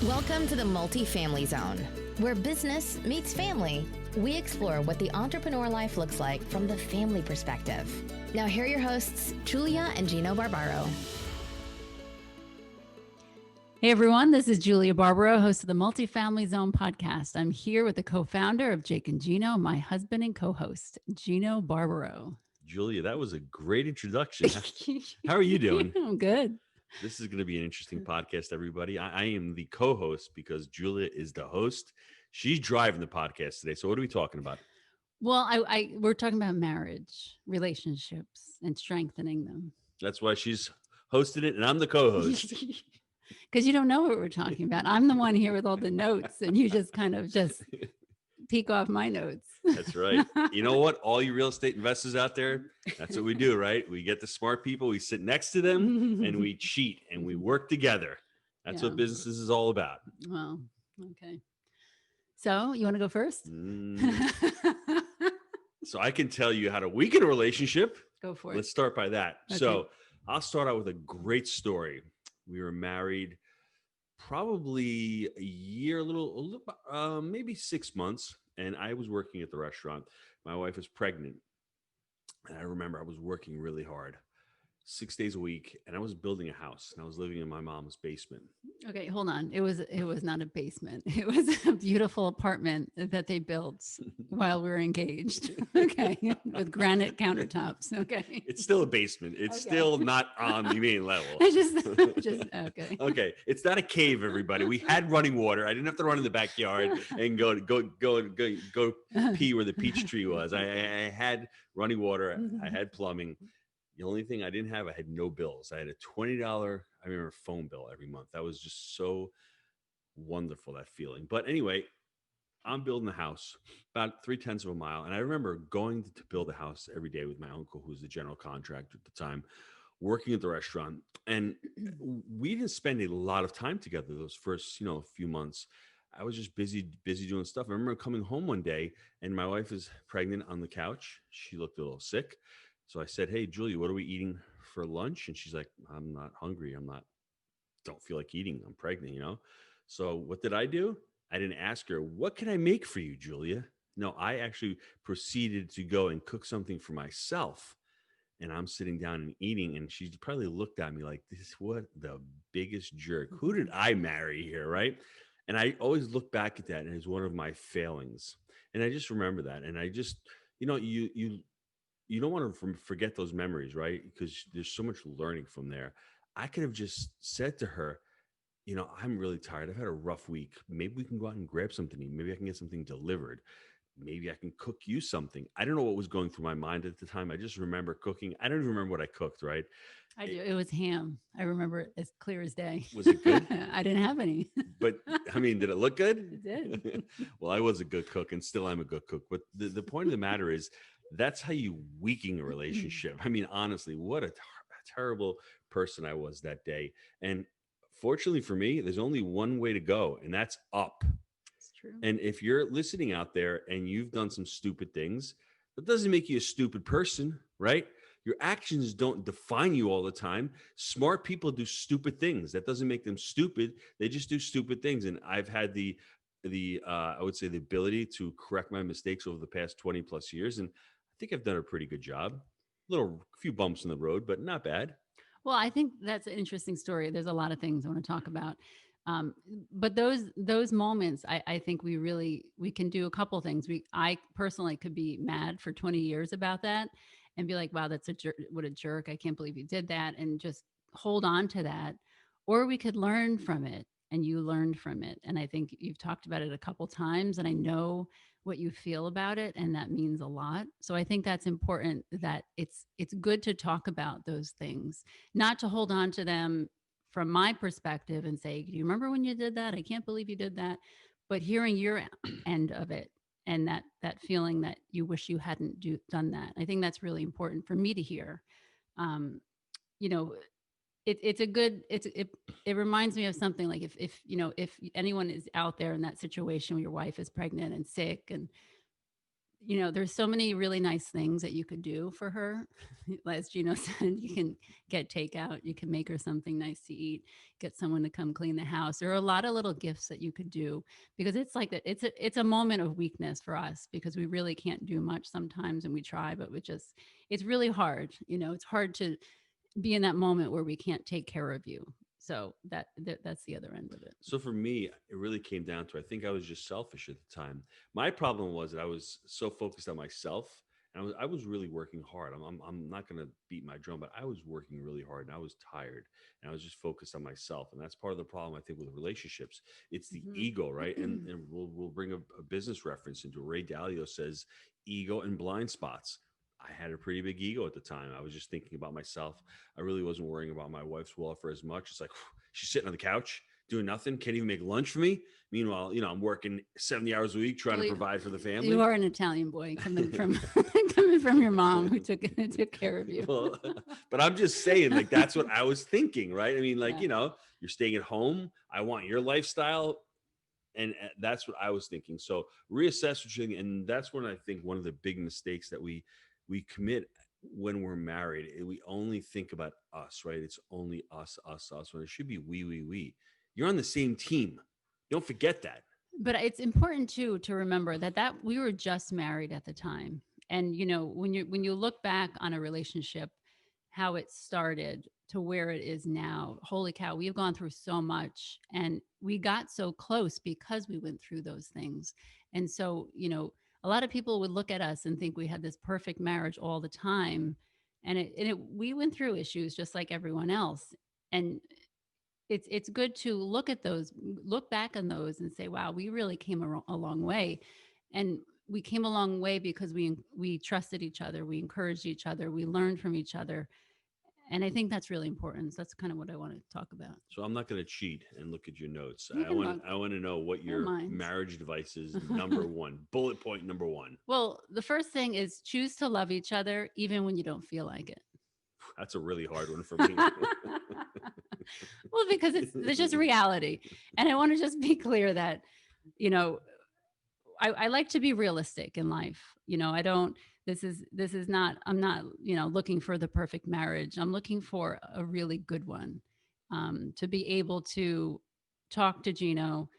Welcome to the Multifamily Zone, where business meets family. We explore what the entrepreneur life looks like from the family perspective. Now here are your hosts, Julia and Gino Barbaro. Hey everyone, this is Julia Barbaro, host of the Multifamily Zone podcast. I'm here with the co-founder of Jake and Gino, my husband and co-host, Gino Barbaro. Julia, that was a great introduction. How are you doing? I'm good. This is going to be an interesting podcast, everybody. I am the co-host because Julia is the host. She's driving the podcast today. So what are we talking about? Well, we're talking about marriage, relationships, and strengthening them. That's why she's hosting it, and I'm the co-host. Because you don't know what we're talking about. I'm the one here with all the notes, and you just kind of just peek off my notes. That's right. You know what? All you real estate investors out there, that's what we do, right? We get the smart people, we sit next to them, and we cheat, and we work together. That's what business is all about. Well, okay. So you want to go first? So I can tell you how to weaken a relationship. Go for it. Let's start by that. Okay. So I'll start out with a great story. We were married probably a year, maybe 6 months. And I was working at the restaurant. My wife was pregnant. And I remember I was working really hard, 6 days a week. And I was building a house and I was living in my mom's basement. Okay, hold on. It was not a basement. It was a beautiful apartment that they built while we were engaged. Okay, with granite countertops. Okay, it's still a basement. It's still not on the main level. just okay. Okay, it's not a cave, everybody. We had running water. I didn't have to run in the backyard and go pee where the peach tree was. I had running water. I had plumbing. The only thing I didn't have, I had no bills. I had a $20, I remember, phone bill every month. That was just so wonderful, that feeling. But anyway, I'm building a house about 0.3 of a mile. And I remember going to build a house every day with my uncle, who was the general contractor at the time, working at the restaurant. And we didn't spend a lot of time together those first, few months. I was just busy doing stuff. I remember coming home one day and my wife is pregnant on the couch. She looked a little sick. So I said, "Hey, Julia, what are we eating for lunch?" And she's like, "I'm not hungry. Don't feel like eating. I'm pregnant, So what did I do? I didn't ask her, "What can I make for you, Julia?" No, I actually proceeded to go and cook something for myself. And I'm sitting down and eating. And she probably looked at me like, what the biggest jerk. Who did I marry here, right? And I always look back at that and it's one of my failings. And I just remember that. And I just, you don't want to forget those memories, right? Because there's so much learning from there. I could have just said to her, "I'm really tired. I've had a rough week. Maybe we can go out and grab something to eat. Maybe I can get something delivered. Maybe I can cook you something." I don't know what was going through my mind at the time. I just remember cooking. I don't even remember what I cooked, right? I do. It was ham. I remember it as clear as day. Was it good? I didn't have any. But did it look good? It did. Well, I was a good cook and still am a good cook. But the point of the matter is, that's how you weaken a relationship. Honestly, what a terrible person I was that day. And fortunately for me, there's only one way to go, and that's up. It's true. And if you're listening out there and you've done some stupid things, that doesn't make you a stupid person, right? Your actions don't define you all the time. Smart people do stupid things. That doesn't make them stupid. They just do stupid things. And I've had the I would say the ability to correct my mistakes over the past 20 plus years. And I think I've done a pretty good job. Few bumps in the road, but not bad. Well, I think that's an interesting story. There's a lot of things I want to talk about. But those moments, I think we can do a couple things. I personally could be mad for 20 years about that and be like, wow, that's what a jerk. I can't believe you did that. And just hold on to that. Or we could learn from it, and you learned from it. And I think you've talked about it a couple times, and I know what you feel about it, and that means a lot. So I think that's important, that it's good to talk about those things, not to hold on to them from my perspective and say, "Do you remember when you did that? I can't believe you did that." But hearing your end of it, and that feeling that you wish you hadn't done that, I think that's really important for me to hear. It reminds me of something like if anyone is out there in that situation where your wife is pregnant and sick, and there's so many really nice things that you could do for her. As Gino said, you can get takeout, you can make her something nice to eat, get someone to come clean the house. There are a lot of little gifts that you could do, because it's like that. It's a moment of weakness for us, because we really can't do much sometimes, and we try, but it's really hard. It's hard to be in that moment where we can't take care of you. So that's the other end of it. So for me, it really came down to, I think I was just selfish at the time. My problem was that I was so focused on myself, and I was really working hard. I'm not going to beat my drum, but I was working really hard, and I was tired, and I was just focused on myself. And that's part of the problem, I think, with relationships. It's the ego, right? And we'll bring a business reference into it. Ray Dalio says ego and blind spots. I had a pretty big ego at the time. I was just thinking about myself. I really wasn't worrying about my wife's welfare as much. It's like, she's sitting on the couch doing nothing, can't even make lunch for me. Meanwhile, I'm working 70 hours a week trying to provide for the family. You are an Italian boy coming from coming from your mom who took care of you. Well, but I'm just saying, like, that's what I was thinking, right? I mean, like, you're staying at home. I want your lifestyle. And that's what I was thinking. So reassess what you're thinking. And that's when I think one of the big mistakes that we commit when we're married. We only think about us, right? It's only us, when it should be we. You're on the same team. Don't forget that. But it's important too to remember that we were just married at the time. And when you look back on a relationship, how it started to where it is now, holy cow, we've gone through so much, and we got so close because we went through those things. And so, a lot of people would look at us and think we had this perfect marriage all the time. And we went through issues just like everyone else. And it's good to look back on those and say, wow, we really came a long way. And we came a long way because we trusted each other. We encouraged each other. We learned from each other. And I think that's really important. So that's kind of what I want to talk about. So I'm not going to cheat and look at your notes. You I want to know what your marriage advice is. Number one, bullet point number one. Well, the first thing is choose to love each other even when you don't feel like it. That's a really hard one for me. Well, because it's just reality. And I want to just be clear that, I like to be realistic in life. This is not, I'm not, looking for the perfect marriage. I'm looking for a really good one, to be able to talk to Gino,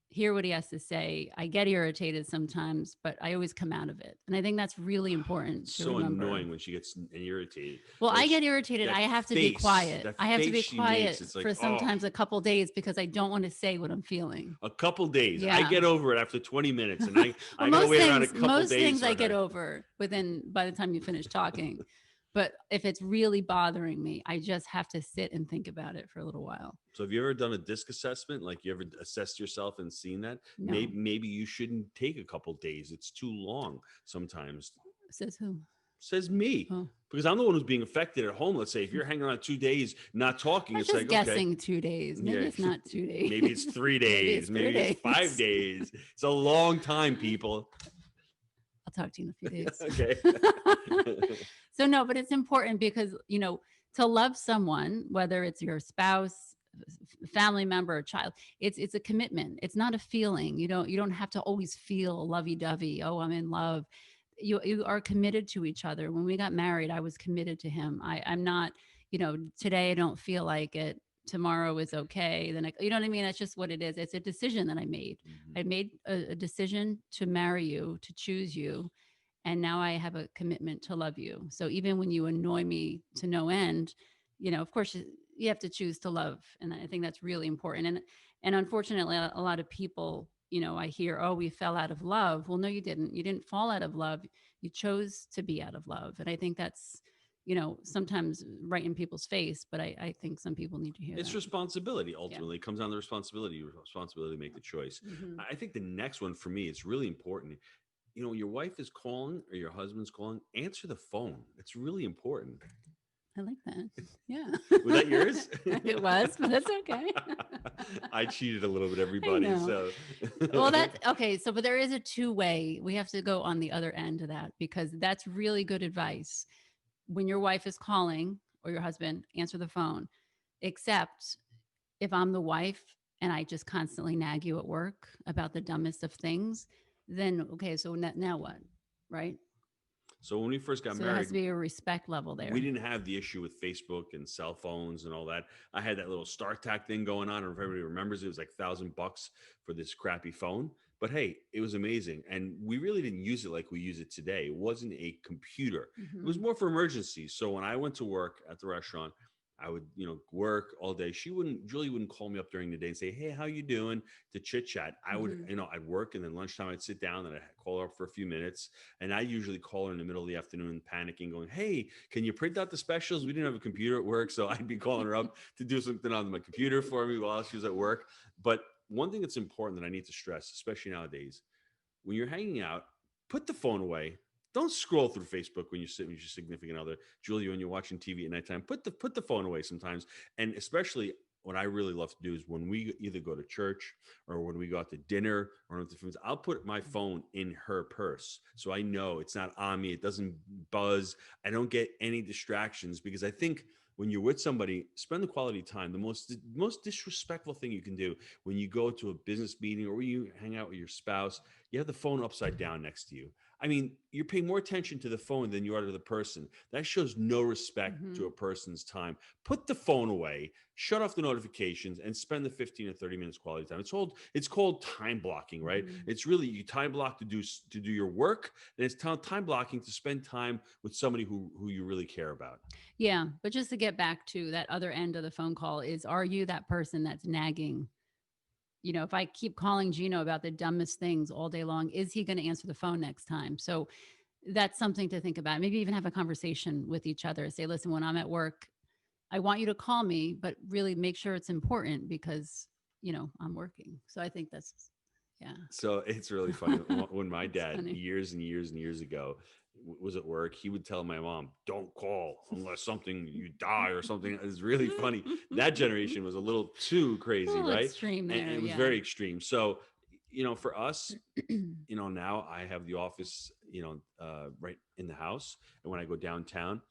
hear what he has to say. I get irritated sometimes, but I always come out of it. And I think that's really important to remember. So annoying when she gets irritated. Well, I get irritated. I have to be quiet. I have to be quiet for sometimes a couple days because I don't want to say what I'm feeling. A couple days. Yeah. I get over it after 20 minutes. And I gotta wait around a couple days. Most things I get over by the time you finish talking. But if it's really bothering me, I just have to sit and think about it for a little while. So have you ever done a DISC assessment? Like, you ever assessed yourself and seen that? No. Maybe you shouldn't take a couple days. It's too long sometimes. Says who? Says me. Oh. Because I'm the one who's being affected at home. Let's say if you're hanging around 2 days not talking, it's like, guessing okay. 2 days. Maybe it's not 2 days. Maybe it's 3 days. Maybe it's 5 days. It's a long time, people. I'll talk to you in a few days. Okay. So no, but it's important because, to love someone, whether it's your spouse, family member, or child, it's a commitment. It's not a feeling. You don't have to always feel lovey-dovey. Oh, I'm in love. You are committed to each other. When we got married, I was committed to him. I'm not, today I don't feel like it. Tomorrow is okay. Then you know what I mean? That's just what it is. It's a decision that I made. Mm-hmm. I made a decision to marry you, to choose you. And now I have a commitment to love you. So even when you annoy me to no end, of course you have to choose to love. And I think that's really important. And unfortunately, a lot of people, I hear, oh, we fell out of love. Well, no, you didn't. You didn't fall out of love. You chose to be out of love. And I think that's, sometimes right in people's face, but I think some people need to hear it's that. Responsibility. Ultimately, It comes down to responsibility to make the choice. Mm-hmm. I think the next one for me, it's really important. Your wife is calling or your husband's calling, answer the phone. It's really important. I like that. Yeah. Was that yours? It was, but that's okay. I cheated a little bit, everybody. So well, that's okay. So, but there is a two-way. We have to go on the other end of that because that's really good advice. When your wife is calling or your husband, answer the phone. Except if I'm the wife and I just constantly nag you at work about the dumbest of things, then okay, so now what? Right. So when we first got So there has married, to be a respect level we there. didn't have the issue with Facebook and cell phones and all that. I had that little StarTAC thing going on. I don't know if everybody remembers it was like $1,000 for this crappy phone. But hey, it was amazing. And we really didn't use it like we use it today. It wasn't a computer. It was Hmm. more for emergencies. So when I went to work at the restaurant, I would, work all day. Julie wouldn't call me up during the day and say, "Hey, how you doing?" to chit chat. I would, Hmm. I'd work, and then lunchtime I'd sit down and I'd call her up for a few minutes. And I usually call her in the middle of the afternoon, panicking, going, "Hey, can you print out the specials?" We didn't have a computer at work, so I'd be calling her up to do something on my computer for me while she was at work. But one thing that's important that I need to stress, especially nowadays, when you're hanging out, put the phone away. Don't scroll through Facebook when you're sitting with your significant other. Julia, when you're watching TV at nighttime, put the phone away sometimes. And especially what I really love to do is when we either go to church or when we go out to dinner or with the friends, I'll put my phone in her purse. So I know it's not on me. It doesn't buzz. I don't get any distractions because I think when you're with somebody, spend the quality time. The most disrespectful thing you can do when you go to a business meeting or when you hang out with your spouse, you have the phone upside down next to you. I mean, you're paying more attention to the phone than you are to the person. That shows no respect to Hmm. a person's time. Put the phone away, shut off the notifications, and spend the 15 or 30 minutes quality time. It's called time blocking, right? Hmm. It's really you time block to do your work, and it's time blocking to spend time with somebody who you really care about. Yeah. But just to get back to that other end of the phone call is, are you that person that's nagging? If I keep calling Gino about the dumbest things all day long, is he going to answer the phone next time? So that's something to think about. Maybe even have a conversation with each other. Say, listen, when I'm at work, I want you to call me, but really make sure it's important because, I'm working. So I think that's, yeah. So it's really funny when my It's dad funny. years and years and years ago was at work, he would tell my mom, "Don't call unless something you die or something." It's really funny. That generation was a little too A crazy, little right? extreme And there. it was Yeah. very extreme. So, for us, now I have the office, right in the house, and when I go downtown,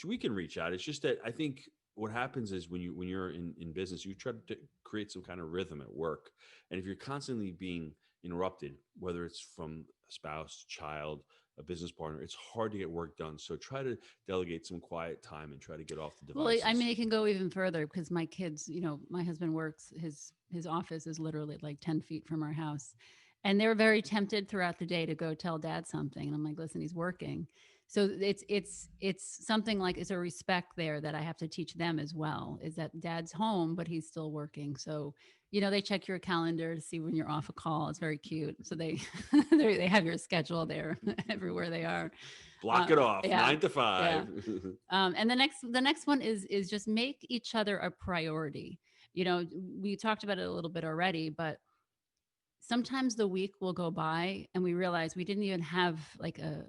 we can reach out. It's just that I think what happens is when you're in business, you try to create some kind of rhythm at work, and if you're constantly being interrupted, whether it's from a spouse, child, a business partner, it's hard to get work done. So try to delegate some quiet time and try to get off the Well, I devices. mean, it can go even further because my kids, my husband works, his office is literally like 10 feet from our house. And they're very tempted throughout the day to go tell dad something. And I'm like, listen, he's working. So it's something like it's a respect there that I have to teach them as well, is that dad's home, but he's still working. So, they check your calendar to see when you're off a call. It's very cute. So they they have your schedule there everywhere they are. Block it off, Yeah. nine to Yeah. five. And the next one is just make each other a priority. We talked about it a little bit already, but sometimes the week will go by and we realize we didn't even have like a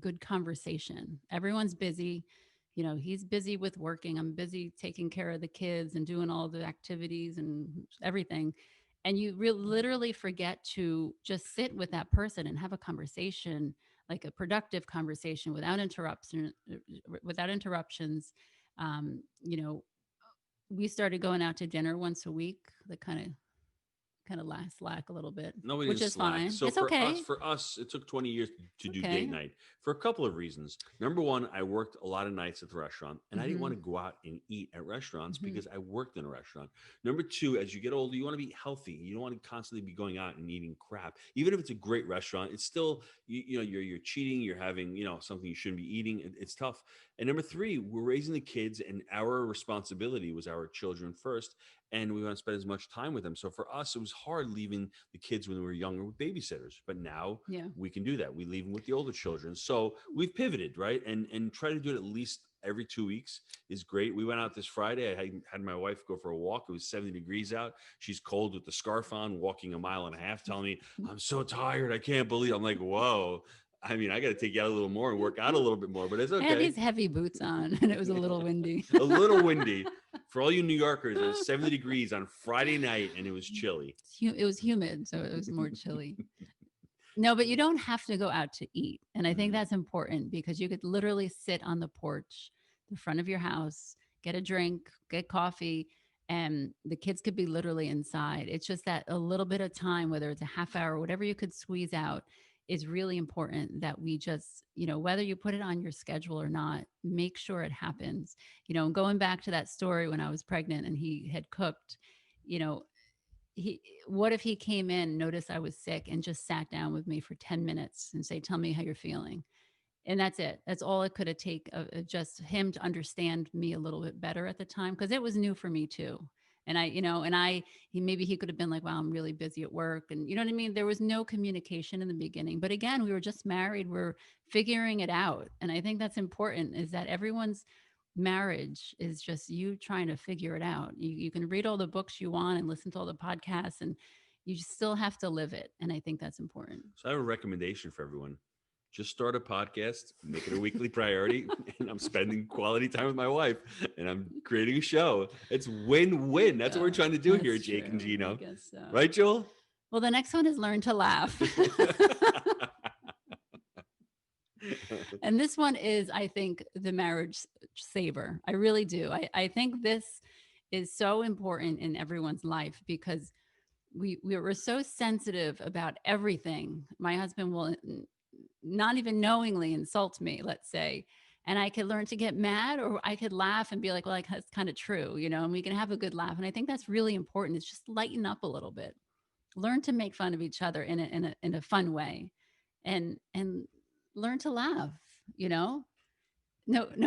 good conversation. Everyone's busy. He's busy with working. I'm busy taking care of the kids and doing all the activities and everything. And you literally forget to just sit with that person and have a conversation, like a productive conversation without interruptions. Um, you know, we started going out to dinner once a week. That kind of slack a little bit, Nobody which is is slack. fine. So It's for us, okay. for us, it took 20 years to do date Okay. night for a couple of reasons. Number one, I worked a lot of nights at the restaurant and I didn't want Mhm. to go out and eat at restaurants Mhm. because I worked in a restaurant. Number two, as you get older, you want to be healthy. You don't want to constantly be going out and eating crap. Even if it's a great restaurant, it's still, you're cheating, you're having, something you shouldn't be eating. It's tough. And number three, we're raising the kids and our responsibility was our children first. And we want to spend as much time with them. So for us, it was hard leaving the kids when we were younger with babysitters, but now Yeah. we can do that. We leave them with the older children. So we've pivoted, right? And try to do it at least every 2 weeks is great. We went out this Friday. I had my wife go for a walk. It was 70 degrees out. She's cold with the scarf on, walking a mile and a half, telling me, "I'm so tired. I can't believe." I'm like, whoa. I mean, I got to take you out a little more and work out a little bit more, but it's I had okay. these heavy boots on and it was a little windy. A little windy. For all you New Yorkers, it was 70 degrees on Friday night and it was chilly. It was humid, so it was more chilly. No, but you don't have to go out to eat. And I think Mhm. that's important because you could literally sit on the porch, the front of your house, get a drink, get coffee, and the kids could be literally inside. It's just that a little bit of time, whether it's a half hour, whatever you could squeeze out, it's really important that we just, whether you put it on your schedule or not, make sure it happens. Going back to that story when I was pregnant and he had cooked, you know, he what if he came in, noticed I was sick, and just sat down with me for 10 minutes and say, tell me how you're feeling. And that's it. That's all it could have taken, just him to understand me a little bit better at the time, because it was new for me too. And he could have been like, wow, I'm really busy at work. And you know what I mean? There was no communication in the beginning. But again, we were just married. We're figuring it out. And I think that's important, is that everyone's marriage is just you trying to figure it out. You can read all the books you want and listen to all the podcasts, and you still have to live it. And I think that's important. So I have a recommendation for everyone. Just start a podcast, make it a weekly priority, and I'm spending quality time with my wife, and I'm creating a show. It's win-win. That's what we're trying to do here, Jake and Gino. I guess so. Right, Joel? Well, the next one is learn to laugh. And this one is, I think, the marriage saver. I really do. I think this is so important in everyone's life, because we were so sensitive about everything. My husband will not even knowingly insult me, let's say, and I could learn to get mad, or I could laugh and be like, well, that's kind of true, and we can have a good laugh. And I think that's really important. It's just lighten up a little bit, learn to make fun of each other in a fun way, and learn to laugh. No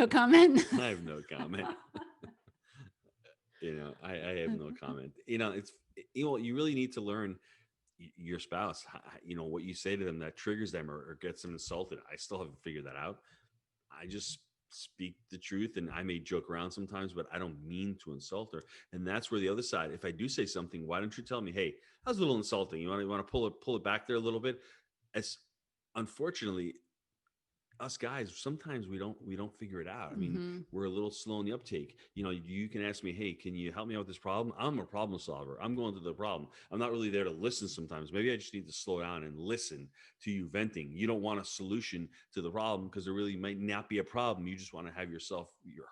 comment. I have no comment. I have no comment. You really need to learn your spouse, what you say to them that triggers them or gets them insulted. I still haven't figured that out. I just speak the truth, and I may joke around sometimes, but I don't mean to insult her. And that's where the other side, if I do say something, why don't you tell me, hey, that was a little insulting. You want to pull it back there a little bit? As unfortunately, us guys, sometimes we don't figure it out. I mean, we're a little slow in the uptake. You can ask me, hey, can you help me out with this problem? I'm a problem solver. I'm going to the problem. I'm not really there to listen sometimes. Maybe I just need to slow down and listen to you venting. You don't want a solution to the problem, because there really might not be a problem. You just want to have you're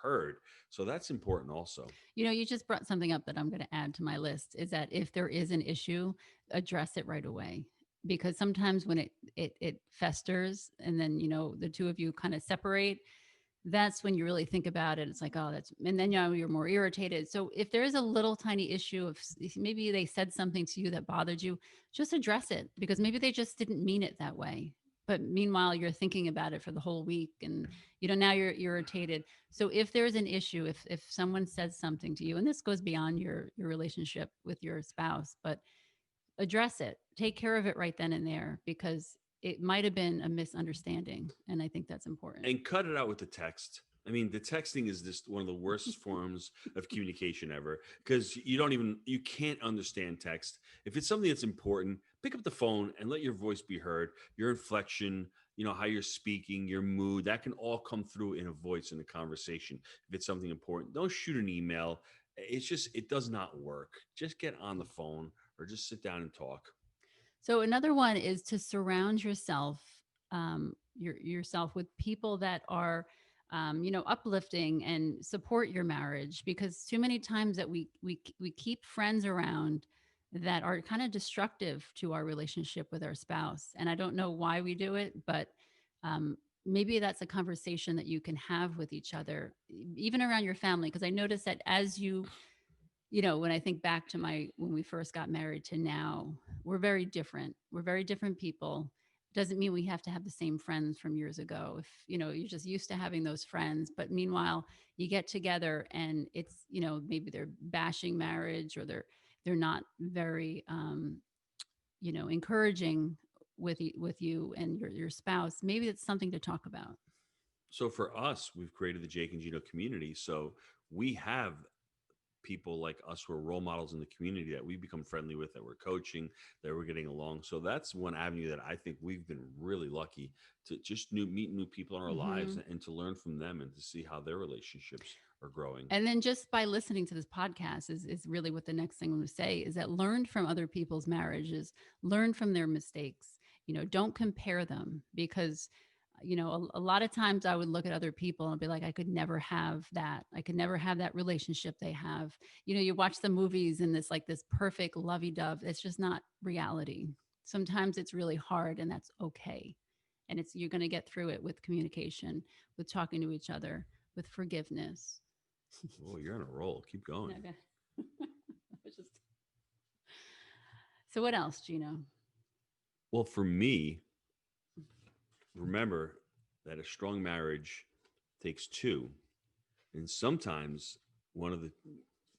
heard. So that's important also. You just brought something up that I'm going to add to my list, is that if there is an issue, address it right away. Because sometimes when it festers, and then the two of you kind of separate, that's when you really think about it. It's like, oh, and then you're more irritated. So if there is a little tiny issue of maybe they said something to you that bothered you, just address it, because maybe they just didn't mean it that way. But meanwhile, you're thinking about it for the whole week, and now you're irritated. So if there's an issue, if someone says something to you, and this goes beyond your relationship with your spouse, but address it, take care of it right then and there, because it might have been a misunderstanding. And I think that's important. And cut it out with the text. I mean, the texting is just one of the worst forms of communication ever, because you can't understand text. If it's something that's important, pick up the phone and let your voice be heard, your inflection, how you're speaking, your mood, that can all come through in a voice, in a conversation. If it's something important, don't shoot an email. It does not work. Just get on the phone, or just sit down and talk. So another one is to surround yourself, yourself with people that are, uplifting and support your marriage, because too many times that we keep friends around that are kind of destructive to our relationship with our spouse. And I don't know why we do it, but maybe that's a conversation that you can have with each other, even around your family. Because I noticed that as when I think back to when we first got married to now, we're very different. We're very different people. Doesn't mean we have to have the same friends from years ago. If, you're just used to having those friends, but meanwhile you get together and it's, maybe they're bashing marriage, or they're not very, encouraging with you and your spouse. Maybe it's something to talk about. So for us, we've created the Jake and Gino community. So we have people like us who are role models in the community that we become friendly with, that we're coaching, that we're getting along. So that's one avenue that I think we've been really lucky to just meet new people in our lives, and to learn from them, and to see how their relationships are growing. And then just by listening to this podcast is really what the next thing I'm going to say is that learn from other people's marriages, learn from their mistakes, don't compare them, because a lot of times I would look at other people and be like, I could never have that. I could never have that relationship they have. You watch the movies and this perfect lovey-dove. It's just not reality. Sometimes it's really hard, and that's okay. And you're going to get through it with communication, with talking to each other, with forgiveness. Oh, you're on a roll. Keep going. Okay. So what else, Gino? Well, for me, remember that a strong marriage takes two. And sometimes one of the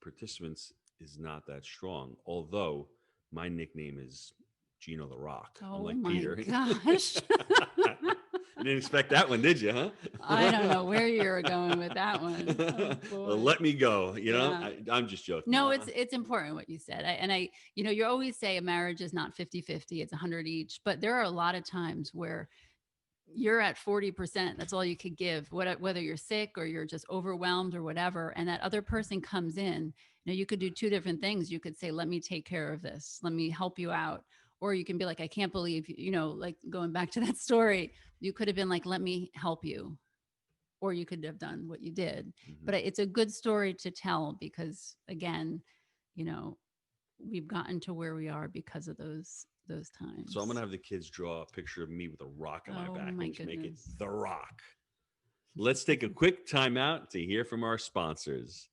participants is not that strong, although my nickname is Gino the Rock, Oh unlike my Peter. gosh. You didn't expect that one, did you, huh? I don't know where you were going with that one. Oh, Well, boy. let me go. Yeah. I'm just joking. No, it's important what you said. You always say a marriage is not 50-50, it's 100 each, but there are a lot of times where you're at 40%. That's all you could give, whether you're sick or you're just overwhelmed or whatever. And that other person comes in, you could do two different things. You could say, let me take care of this. Let me help you out. Or you can be like, I can't believe, like going back to that story, you could have been like, let me help you. Or you could have done what you did. Mhm. But it's a good story to tell because, again, we've gotten to where we are because of those times. So I'm gonna have the kids draw a picture of me with a rock in my back my and just make it goodness. the Rock. Let's take a quick time out to hear from our sponsors.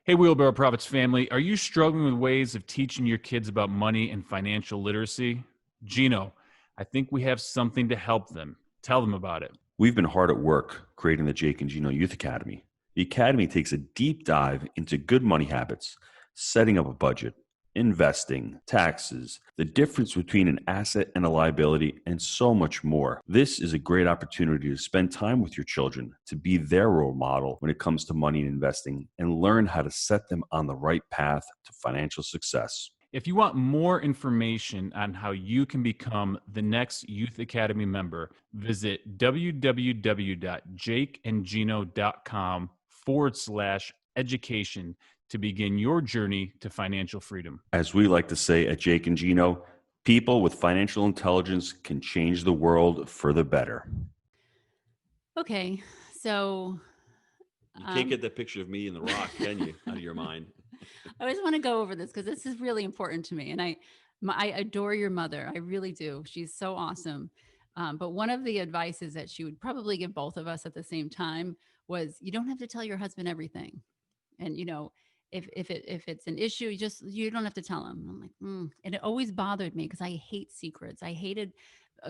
Hey, Wheelbarrow Profits family, are you struggling with ways of teaching your kids about money and financial literacy? Gino, I think we have something to help them. Tell them about it. We've been hard at work creating the Jake and Gino Youth Academy. The Academy takes a deep dive into good money habits, setting up a budget, investing, taxes, the difference between an asset and a liability, and so much more. This is a great opportunity to spend time with your children, to be their role model when it comes to money and investing, and learn how to set them on the right path to financial success. If you want more information on how you can become the next Youth Academy member, visit www.jakeandgino.com/education to begin your journey to financial freedom. As we like to say at Jake and Gino, people with financial intelligence can change the world for the better. Okay, so You can't get that picture of me in the Rock, can you? Out of your mind. I always want to go over this because this is really important to me, and I adore your mother. I really do. She's so awesome. But one of the advices that she would probably give both of us at the same time was, you don't have to tell your husband everything, and if it's an issue, you don't have to tell him. I'm like, and it always bothered me because I hate secrets. I hated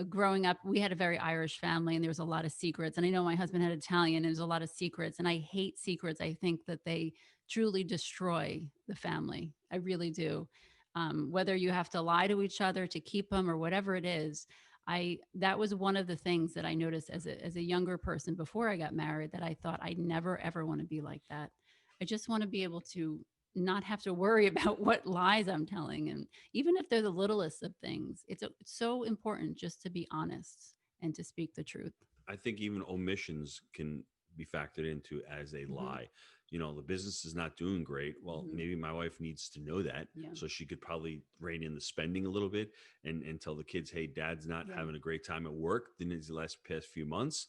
growing up. We had a very Irish family, and there was a lot of secrets. And I know my husband had Italian, and there's a lot of secrets. And I hate secrets. I think that they truly destroy the family. I really do. Whether you have to lie to each other to keep them or whatever it is. That was one of the things that I noticed as a younger person before I got married, that I thought I'd never ever want to be like that. I just want to be able to not have to worry about what lies I'm telling. And even if they're the littlest of things, it's so important just to be honest and to speak the truth. I think even omissions can be factored into as a lie. The business is not doing great. Well, maybe my wife needs to know that. Yeah. So she could probably rein in the spending a little bit and tell the kids, hey, dad's not having a great time at work in these past few months.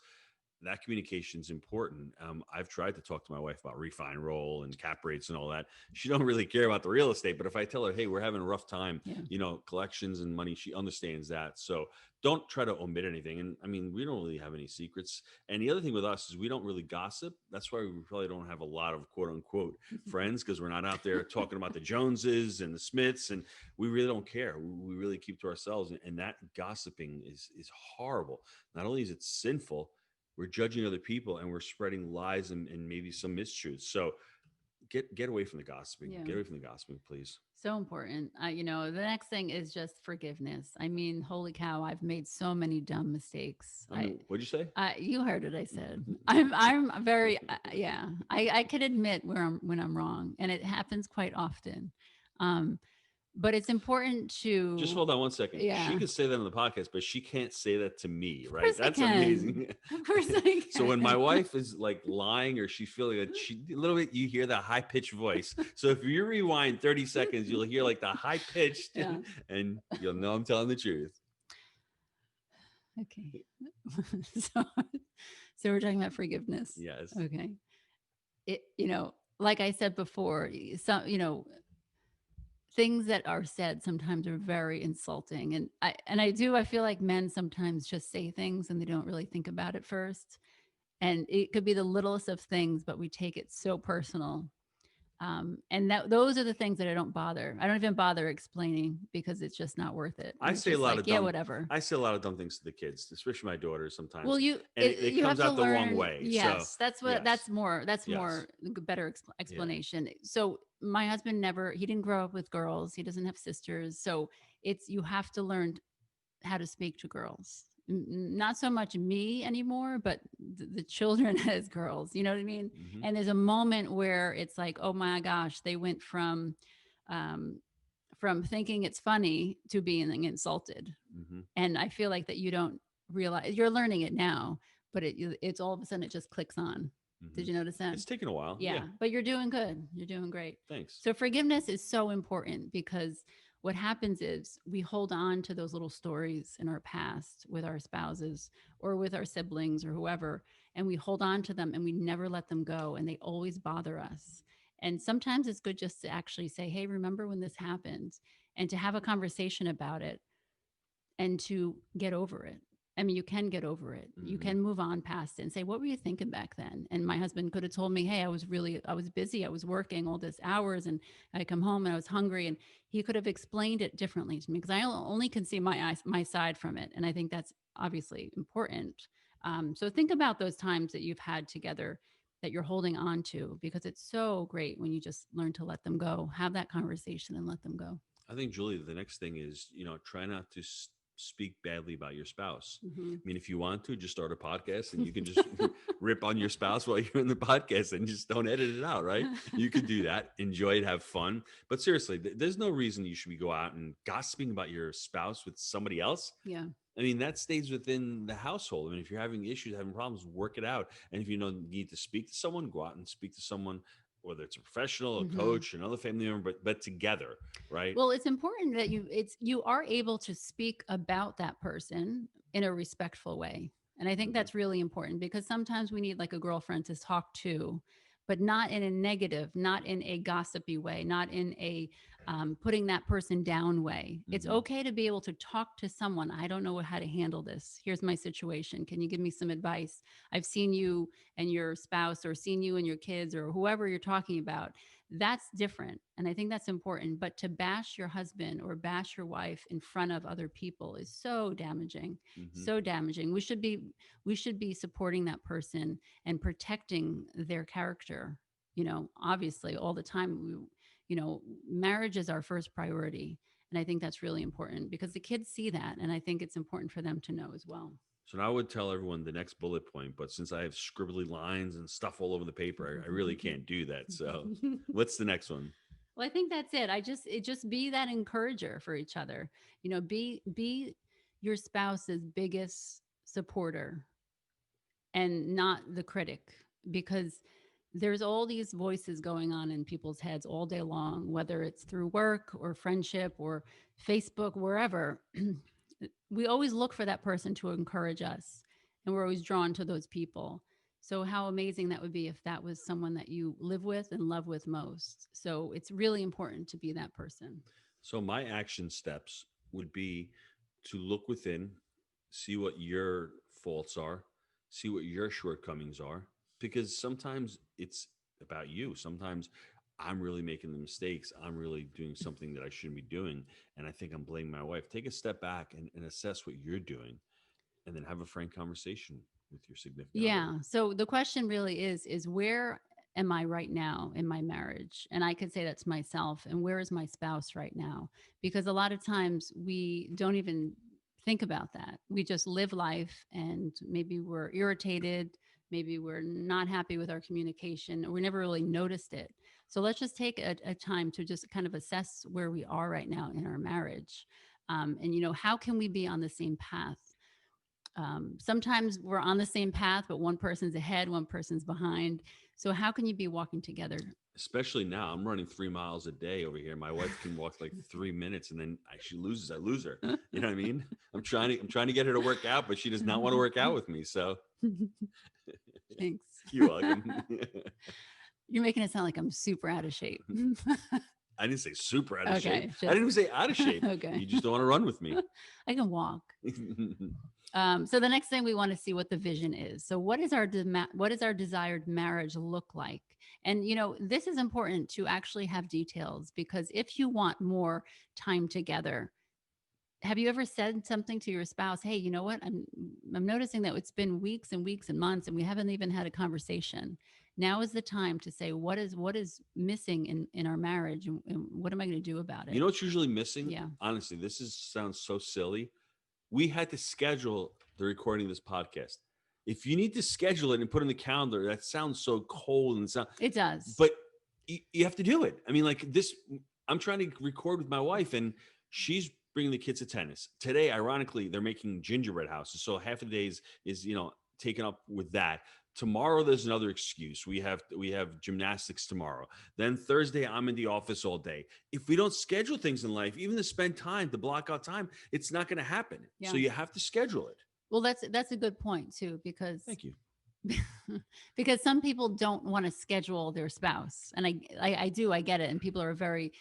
That communication is important. I've tried to talk to my wife about refi and roll and cap rates and all that. She don't really care about the real estate, but if I tell her, hey, we're having a rough time, collections and money, she understands that. So don't try to omit anything. And I mean, we don't really have any secrets. And the other thing with us is we don't really gossip. That's why we probably don't have a lot of quote unquote friends, because we're not out there talking about the Joneses and the Smiths, and we really don't care. We really keep to ourselves. And that gossiping is horrible. Not only is it sinful, we're judging other people and we're spreading lies and maybe some mistruths. So get away from the gossiping. Yeah. Get away from the gossiping, please. So important. The next thing is just forgiveness. I mean, holy cow, I've made so many dumb mistakes. What'd you say? You heard what I said. I'm very, I can admit when I'm wrong, and it happens quite often. But it's important to just hold on one second. Yeah. She can say that on the podcast, but she can't say that to me, Of right? course That's I can. amazing. Of course I can. So when my wife is like lying or she's feeling a little bit, you hear that high pitched voice. So if you rewind 30 seconds, you'll hear like the high pitched and you'll know I'm telling the truth. Okay. so we're talking about forgiveness. Yes. Okay. Like I said before, things that are said sometimes are very insulting. And I feel like men sometimes just say things and they don't really think about it first. And it could be the littlest of things, but we take it so personal. And those are the things that I don't even bother explaining because it's just not worth it. I It's say a just lot like, of yeah, dumb. whatever. I say a lot of dumb things to the kids, especially my daughters sometimes, Well, and it you have comes to out the wrong learn. way. Yes, So that's yes, more yes, better yeah. explanation. So my husband he didn't grow up with girls. He doesn't have sisters. So you have to learn how to speak to girls. Not so much me anymore, but the children as girls. You know what I mean? Hmm. And there's a moment where it's like, oh my gosh, they went um, from thinking it's funny to being insulted. Hmm. And I feel like that you don't realize you're learning it now, but it's all of a sudden it just clicks on. Hmm. Did you notice that? It's taken a while. Yeah, Yeah. but you're doing good. You're doing great. Thanks. So forgiveness is so important because what happens is we hold on to those little stories in our past with our spouses or with our siblings or whoever, and we hold on to them and we never let them go and they always bother us. And sometimes it's good just to actually say, hey, remember when this happened? And to have a conversation about it and to get over it. I mean, you can get over it. You Hmm. can move on past it and say, what were you thinking back then? And my husband could have told me, hey, I was busy. I was working all this hours and I come home and I was hungry. And he could have explained it differently to me because I only can see my side from it. And I think that's obviously important. So think about those times that you've had together that you're holding on to because it's so great when you just learn to let them go, have that conversation and let them go. I think, Julie, the next thing is, try not to speak badly about your spouse. Mm-hmm. I mean, if you want to, just start a podcast and you can just rip on your spouse while you're in the podcast and just don't edit it out, right? You could do that, enjoy it, have fun. But seriously, there's no reason you should go out and gossiping about your spouse with somebody else. Yeah. I mean, that stays within the household. I mean, if you're having issues, having problems, work it out. And if you need to speak to someone, go out and speak to someone, whether it's a professional, a Mm-hmm. coach, another family member, but together, right? Well, it's important that you are able to speak about that person in a respectful way. And I think Mhm. that's really important because sometimes we need like a girlfriend to talk to, but not in a negative, not in a gossipy way, not in a putting that person down way. It's Mhm. okay to be able to talk to someone. I don't know how to handle this. Here's my situation. Can you give me some advice? I've seen you and your spouse or seen you and your kids or whoever you're talking about. That's different. And I think that's important. But to bash your husband or bash your wife in front of other people is so damaging, Mhm. so damaging. We should be supporting that person and protecting their character, obviously all the time. Marriage is our first priority. And I think that's really important because the kids see that. And I think it's important for them to know as well. So now I would tell everyone the next bullet point, but since I have scribbly lines and stuff all over the paper, I really can't do that. So what's the next one? Well, I think that's it. Just be that encourager for each other. Be your spouse's biggest supporter and not the critic because there's all these voices going on in people's heads all day long, whether it's through work or friendship or Facebook, wherever. We always look for that person to encourage us, and we're always drawn to those people. So, how amazing that would be if that was someone that you live with and love with most. So, it's really important to be that person. So my action steps would be to look within, see what your faults are, see what your shortcomings are, because sometimes it's about you. Sometimes I'm really making the mistakes. I'm really doing something that I shouldn't be doing. And I think I'm blaming my wife. Take a step back and assess what you're doing and then have a frank conversation with your significant other. Yeah. So the question really is where am I right now in my marriage? And I could say that to myself. And where is my spouse right now? Because a lot of times we don't even think about that. We just live life and maybe we're irritated. Maybe we're not happy with our communication or we never really noticed it. So let's just take a time to just kind of assess where we are right now in our marriage. And how can we be on the same path? Sometimes we're on the same path, but one person's ahead, one person's behind. So how can you be walking together? Especially now, I'm running 3 miles a day over here. My wife can walk like 3 minutes, and then she loses. I lose her. You know what I mean? I'm trying to get her to work out, but she does not want to work out with me. So Thanks. you're welcome. You're making it sound like I'm super out of shape. I didn't say super out of Okay, shape. just- I didn't even say out of shape. Okay. You just don't want to run with me. I can walk. So the next thing we want to see what the vision is. So what is our desired marriage look like? And this is important to actually have details, because if you want more time together, have you ever said something to your spouse? Hey, you know what? I'm noticing that it's been weeks and weeks and months, and we haven't even had a conversation. Now is the time to say what is missing in our marriage, and what am I going to do about it? You know what's usually missing? Yeah. Honestly, sounds so silly. We had to schedule the recording of this podcast. If you need to schedule it and put it in the calendar, that sounds so cold and it does. But you have to do it. I mean, like this, I'm trying to record with my wife, and she's bringing the kids to tennis. Today, ironically, they're making gingerbread houses. So half of the days is, taken up with that. Tomorrow, there's another excuse. We have gymnastics tomorrow. Then Thursday, I'm in the office all day. If we don't schedule things in life, even to spend time, to block out time, it's not going to happen. Yeah. So you have to schedule it. Well, that's a good point too, because Thank you. because some people don't want to schedule their spouse, and I get it, and people are very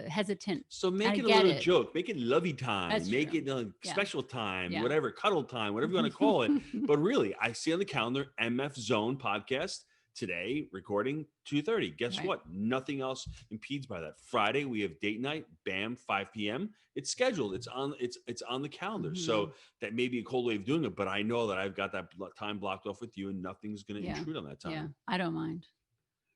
hesitant. So make it a little joke, make it lovey time, make it special time, whatever, cuddle time, whatever you want to call it. But really, I see on the calendar, MF Zone podcast today, recording 2:30. Guess what? Nothing else impedes by that. Friday, we have date night, bam, 5 p.m. It's scheduled. It's on the calendar. Mm-hmm. So that may be a cold way of doing it, but I know that I've got that time blocked off with you, and nothing's going to intrude on that time. Yeah, I don't mind.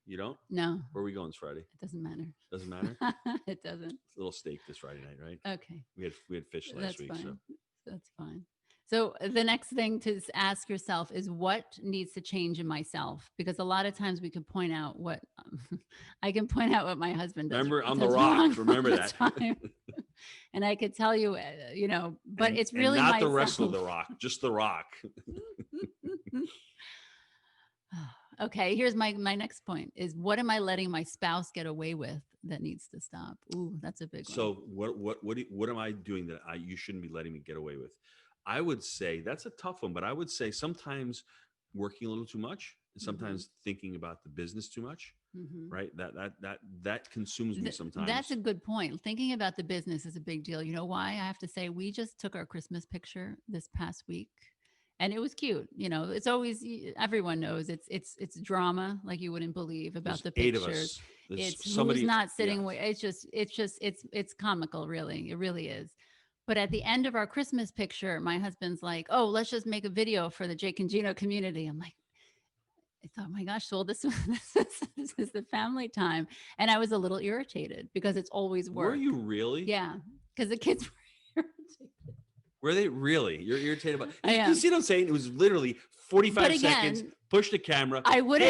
You don't? No. Where are we going this Friday? It doesn't matter. Doesn't matter? It doesn't. It's a little steak this Friday night, right? Okay. We had fish last week. Fine. So that's fine. So the next thing to ask yourself is, what needs to change in myself? Because a lot of times we can point out what I can point out what my husband does. Remember on the rock. Remember that. And I could tell you, but it's really not myself. The rest of the rock, just the rock. Okay, here's my next point is, what am I letting my spouse get away with that needs to stop? Ooh, that's a big one. So what am I doing that you shouldn't be letting me get away with? I would say that's a tough one, but I would say sometimes working a little too much, and sometimes thinking about the business too much, right? That consumes me sometimes. That's a good point. Thinking about the business is a big deal. You know why? I have to say, we just took our Christmas picture this past week, and it was cute. It's always, everyone knows it's drama like you wouldn't believe about the pictures. It's somebody who's not sitting away. It's comical, really. It really is. But at the end of our Christmas picture, my husband's like, "Oh, let's just make a video for the Jake and Gino community." I'm like, I thought, my gosh, well, this is the family time. And I was a little irritated because it's always work. Were you really? Yeah, because the kids were irritated. Were they really? You're irritated about it? I am. You see what I'm saying? It was literally 45 seconds, push the camera. I wouldn't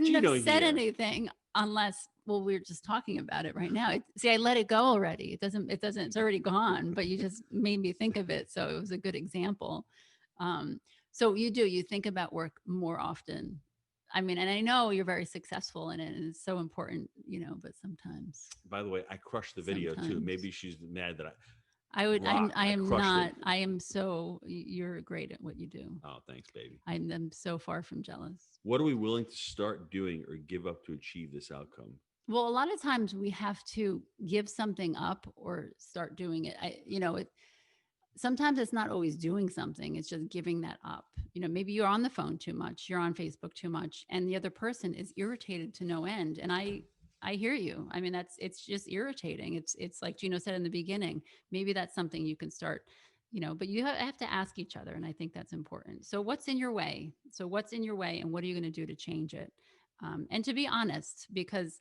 Gino have said here. anything unless, well, we're just talking about it right now. I let it go already. It's already gone, but you just made me think of it. So it was a good example. So you think about work more often. I mean, and I know you're very successful in it, and it's so important, but sometimes. By the way, I crushed the video too. Maybe she's mad that you're great at what you do. Oh, thanks, baby. I'm so far from jealous. What are we willing to start doing or give up to achieve this outcome? Well, a lot of times we have to give something up or start doing it. Sometimes it's not always doing something. It's just giving that up. Maybe you're on the phone too much, you're on Facebook too much, and the other person is irritated to no end. And I hear you. I mean, it's just irritating. It's like Gino said in the beginning, maybe that's something you can start, but you have to ask each other. And I think that's important. So what's in your way? And what are you going to do to change it? And to be honest, because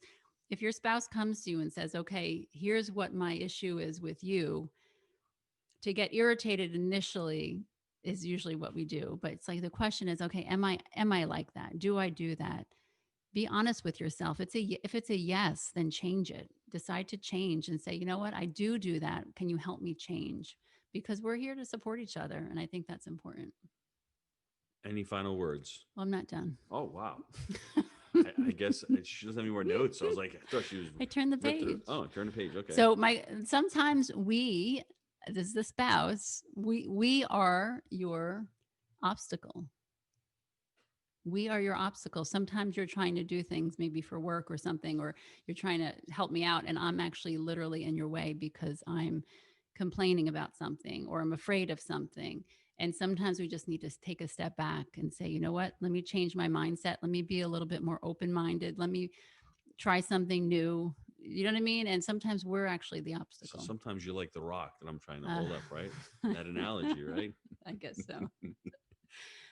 if your spouse comes to you and says, okay, here's what my issue is with you, to get irritated initially is usually what we do. But it's like, the question is, okay, am I like that? Do I do that? Be honest with yourself. If it's a yes, then change it. Decide to change and say, you know what? I do that. Can you help me change? Because we're here to support each other. And I think that's important. Any final words? Well, I'm not done. Oh, wow. I guess she doesn't have any more notes. So I was like, I thought she was. I turned the page. Oh, turn the page. Okay. So sometimes this is the spouse, we are your obstacle. We are your obstacle. Sometimes you're trying to do things maybe for work or something, or you're trying to help me out, and I'm actually literally in your way because I'm complaining about something or I'm afraid of something. And sometimes we just need to take a step back and say, you know what, let me change my mindset. Let me be a little bit more open minded. Let me try something new. You know what I mean? And sometimes we're actually the So obstacle. sometimes you're like the rock that I'm trying to Uh, hold up, right? That analogy, right? I guess so.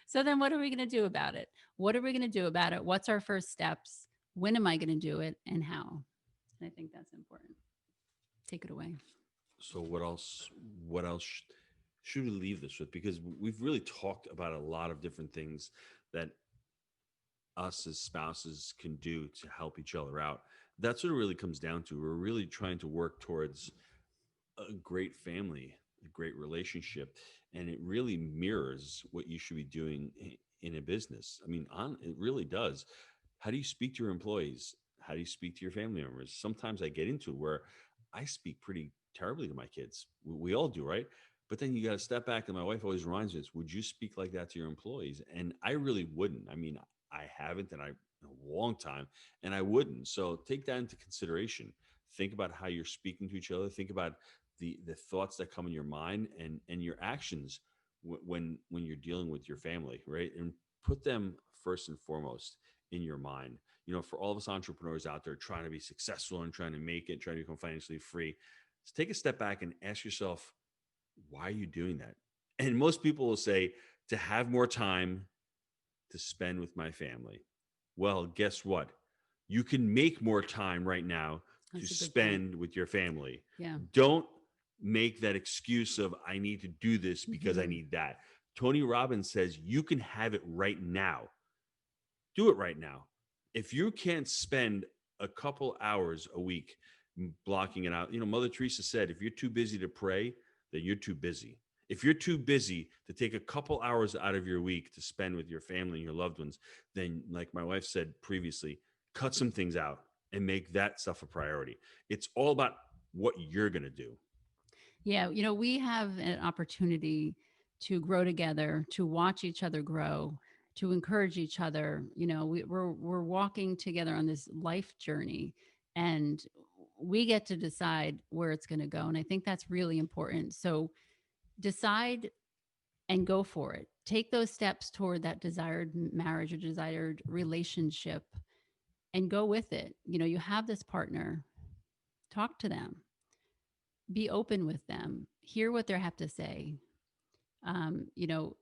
So then what are we going to do about it? What are we going to do about it? What's our first steps? When am I going to do it and how? And I think that's important. Take it away. So what else? What else should we leave this with? Because we've really talked about a lot of different things that us as spouses can do to help each other out. That's what it really comes down to. We're really trying to work towards a great family, a great relationship, and it really mirrors what you should be doing in a business. I mean, it really does. How do you speak to your employees? How do you speak to your family members? Sometimes I get into it where I speak pretty terribly to my kids. We all do, right? But then you got to step back, and my wife always reminds me this: would you speak like that to your employees? And I really wouldn't. I mean, I haven't, and I in a long time, and I wouldn't. So take that into consideration. Think about how you're speaking to each other. Think about the thoughts that come in your mind and your actions when you're dealing with your family, right? And put them first and foremost in your mind. You know, for all of us entrepreneurs out there trying to be successful and trying to make it, trying to become financially free, just take a step back and ask yourself, why are you doing that? And most people will say, to have more time to spend with my family. Well, guess what? You can make more time right now to That's a good point. spend with your family. Yeah. Don't make that excuse of, I need to do this because I Mhm. need that. Tony Robbins says you can have it right now. Do it right now. If you can't spend a couple hours a week blocking it out, you know, Mother Teresa said, if you're too busy to pray, then you're too busy. If you're too busy to take a couple hours out of your week to spend with your family and your loved ones, then, like my wife said previously, cut some things out and make that stuff a priority. It's all about what you're going to do. Yeah, we have an opportunity to grow together, to watch each other grow, to encourage each other. We're walking together on this life journey, and we get to decide where it's going to go. And I think that's really important. So decide and go for it. Take those steps toward that desired marriage or desired relationship and go with it. You have this partner, talk to them, be open with them, hear what they have to say.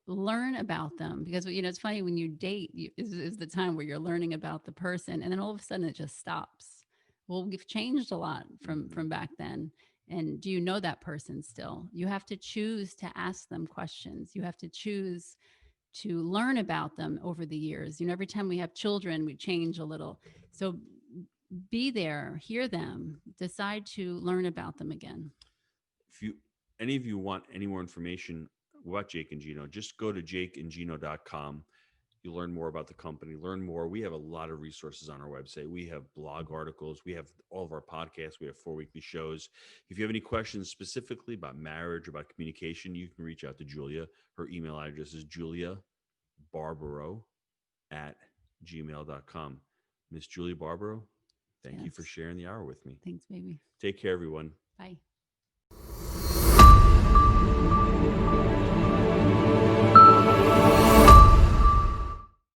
Learn about them, because it's funny, when you date, is the time where you're learning about the person, and then all of a sudden it just stops. Well, we've changed a lot from back then. And do you know that person still? You have to choose to ask them questions. You have to choose to learn about them over the years. Every time we have children, we change a little. So be there, hear them, decide to learn about them again. If you any of you want any more information about Jake and Gino, just go to jakeandgino.com. You'll learn more about the company, learn more. We have a lot of resources on our website. We have blog articles. We have all of our podcasts. We have 4 weekly shows. If you have any questions specifically about marriage, about communication, you can reach out to Julia. Her email address is juliabarbaro@gmail.com. Miss Julia Barbaro, thank you for Yes. sharing the hour with me. Thanks, baby. Take care, everyone. Bye.